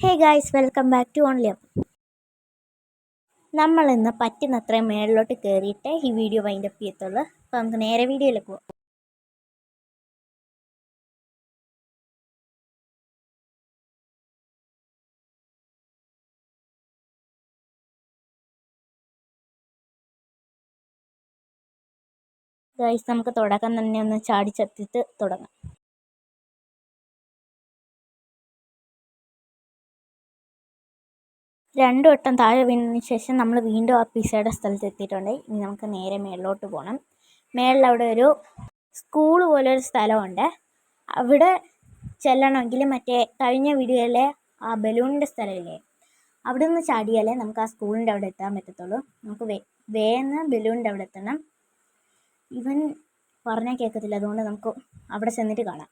Hey guys, welcome back to only up. നമ്മളിന്ന് പറ്റുന്നത്രയും മേളിലോട്ട് കയറിയിട്ട് ഈ വീഡിയോ വൈൻഡപ്പ് ചെയ്യത്തുള്ളൂ. അപ്പോൾ നമുക്ക് നേരെ വീഡിയോയിലേക്ക് പോകാം. ഗായ്സ്, നമുക്ക് തുടക്കം തന്നെ ഒന്ന് ചാടിച്ചത്തിട്ട് തുടങ്ങാം. രണ്ടു വട്ടം താഴെ വീണതിന് ശേഷം നമ്മൾ വീണ്ടും ആ പിസയുടെ സ്ഥലത്ത് എത്തിയിട്ടുണ്ട്. ഇനി നമുക്ക് നേരെ മേളിലോട്ട് പോകണം. മേളിൽ അവിടെ ഒരു സ്കൂൾ പോലെ ഒരു സ്ഥലമുണ്ട്. അവിടെ ചെല്ലണമെങ്കിൽ മറ്റേ കഴിഞ്ഞ വീഡിയോയിലെ ആ ബലൂണിൻ്റെ സ്ഥലമില്ലേ, അവിടെ നിന്ന് ചാടിയാലേ നമുക്ക് ആ സ്കൂളിൻ്റെ അവിടെ എത്താൻ പറ്റത്തുള്ളൂ. നമുക്ക് വേഗം ബലൂണിൻ്റെ അവിടെ എത്തണം. ഇവൻ പറഞ്ഞാൽ കേൾക്കത്തില്ല, അതുകൊണ്ട് നമുക്ക് അവിടെ ചെന്നിട്ട് കാണാം.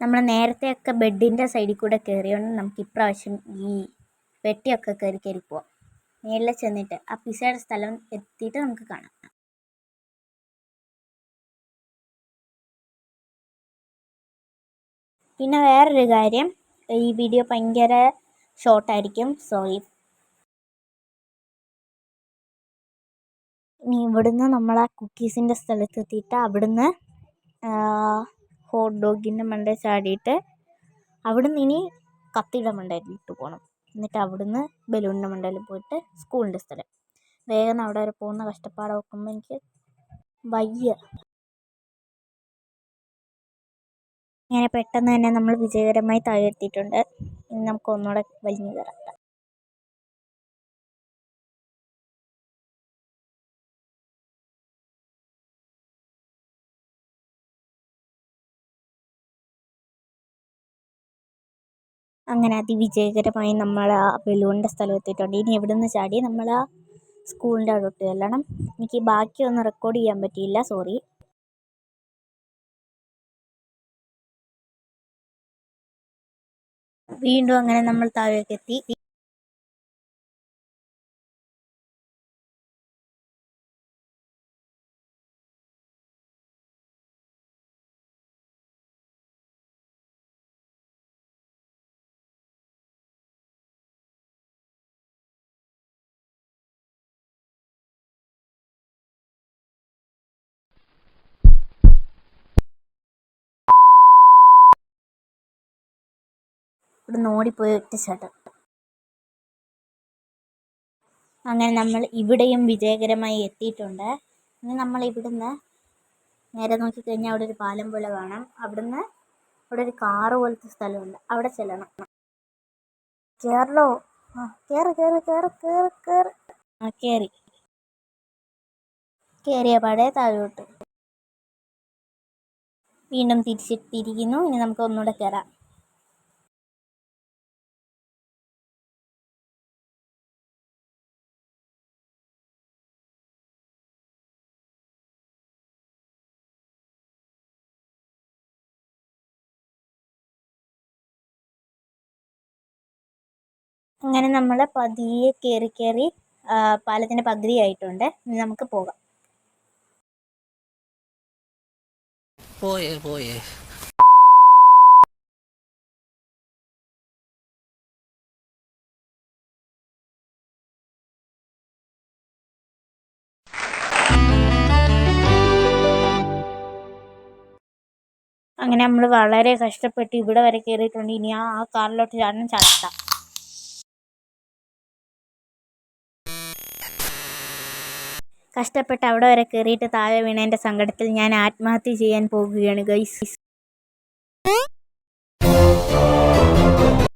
നമ്മൾ നേരത്തെയൊക്കെ ബെഡിൻ്റെ സൈഡിൽ കൂടെ കയറിയോണ്ട് നമുക്ക് ഇപ്രാവശ്യം ഈ പെട്ടിയൊക്കെ കയറി പോവാം. മേളിൽ ചെന്നിട്ട് ആ പിസയുടെ സ്ഥലം എത്തിയിട്ട് നമുക്ക് കാണാം. പിന്നെ വേറൊരു കാര്യം, ഈ വീഡിയോ ഭയങ്കര ഷോർട്ടായിരിക്കും, സോറി. ഇനി ഇവിടുന്ന് നമ്മൾ ആ കുക്കീസിൻ്റെ സ്ഥലത്ത് എത്തിയിട്ട് അവിടുന്ന് ഹോട്ട് ഡോഗിൻ്റെ മണ്ടയിൽ ചാടിയിട്ട് അവിടുന്ന് ഇനി കത്തിയുടെ മണ്ടയിലിട്ട് പോകണം. എന്നിട്ട് അവിടുന്ന് ബലൂണിൻ്റെ മണ്ടയിൽ പോയിട്ട് സ്കൂളിൻ്റെ സ്ഥലം. വേഗം അവിടെ വരെ പോകുന്ന കഷ്ടപ്പാട് നോക്കുമ്പോൾ എനിക്ക് വയ്യ. ഇങ്ങനെ പെട്ടെന്ന് തന്നെ നമ്മൾ വിജയകരമായി താഴെ എത്തിയിട്ടുണ്ട്. ഇനി നമുക്ക് ഒന്നുകൂടെ വലിഞ്ഞു കയറാം. അങ്ങനെ അതിവിജയകരമായി നമ്മൾ ആ ബലൂണിൻ്റെ സ്ഥലം എത്തിയിട്ടുണ്ട്. ഇനി എവിടെ നിന്ന് ചാടി നമ്മൾ ആ സ്കൂളിൻ്റെ അവിടോട്ട് ചെല്ലണം. എനിക്ക് ബാക്കിയൊന്നും റെക്കോർഡ് ചെയ്യാൻ പറ്റിയില്ല, സോറി. വീണ്ടും അങ്ങനെ നമ്മൾ താഴേക്ക് എത്തി. ഇവിടെ ഓടിപ്പോയി ഒറ്റച്ചാട്ടം. അങ്ങനെ നമ്മൾ ഇവിടെയും വിജയകരമായി എത്തിയിട്ടുണ്ട്. ഇനി നമ്മൾ ഇവിടുന്ന് നേരെ നോക്കിക്കഴിഞ്ഞാൽ അവിടെ ഒരു പാലം പോലെ കാണാം. അവിടുന്ന് അവിടെ ഒരു കാറ് പോലത്തെ സ്ഥലമുണ്ട്, അവിടെ ചെല്ലണം. കയറലോ? കയറി കയറിയ പാടെ താഴോട്ട് വീണ്ടും തിരിച്ചിട്ടിരിക്കുന്നു. ഇനി നമുക്ക് ഒന്നുകൂടെ കയറാം. അങ്ങനെ നമ്മൾ പതിയെ കയറി പാലത്തിൻ്റെ പകുതിയായിട്ടുണ്ട്. ഇനി നമുക്ക് പോകാം. പോയേ അങ്ങനെ നമ്മൾ വളരെ കഷ്ടപ്പെട്ട് ഇവിടെ വരെ കയറിയിട്ടുണ്ട്. ഇനി ആ കാറിലോട്ട് ചാടണം. കഷ്ടപ്പെട്ട് അവിടെ വരെ കയറിയിട്ട് താഴെ വീണതിൻ്റെ സങ്കടത്തിൽ ഞാൻ ആത്മഹത്യ ചെയ്യാൻ പോകുകയാണ് ഗൈസ്.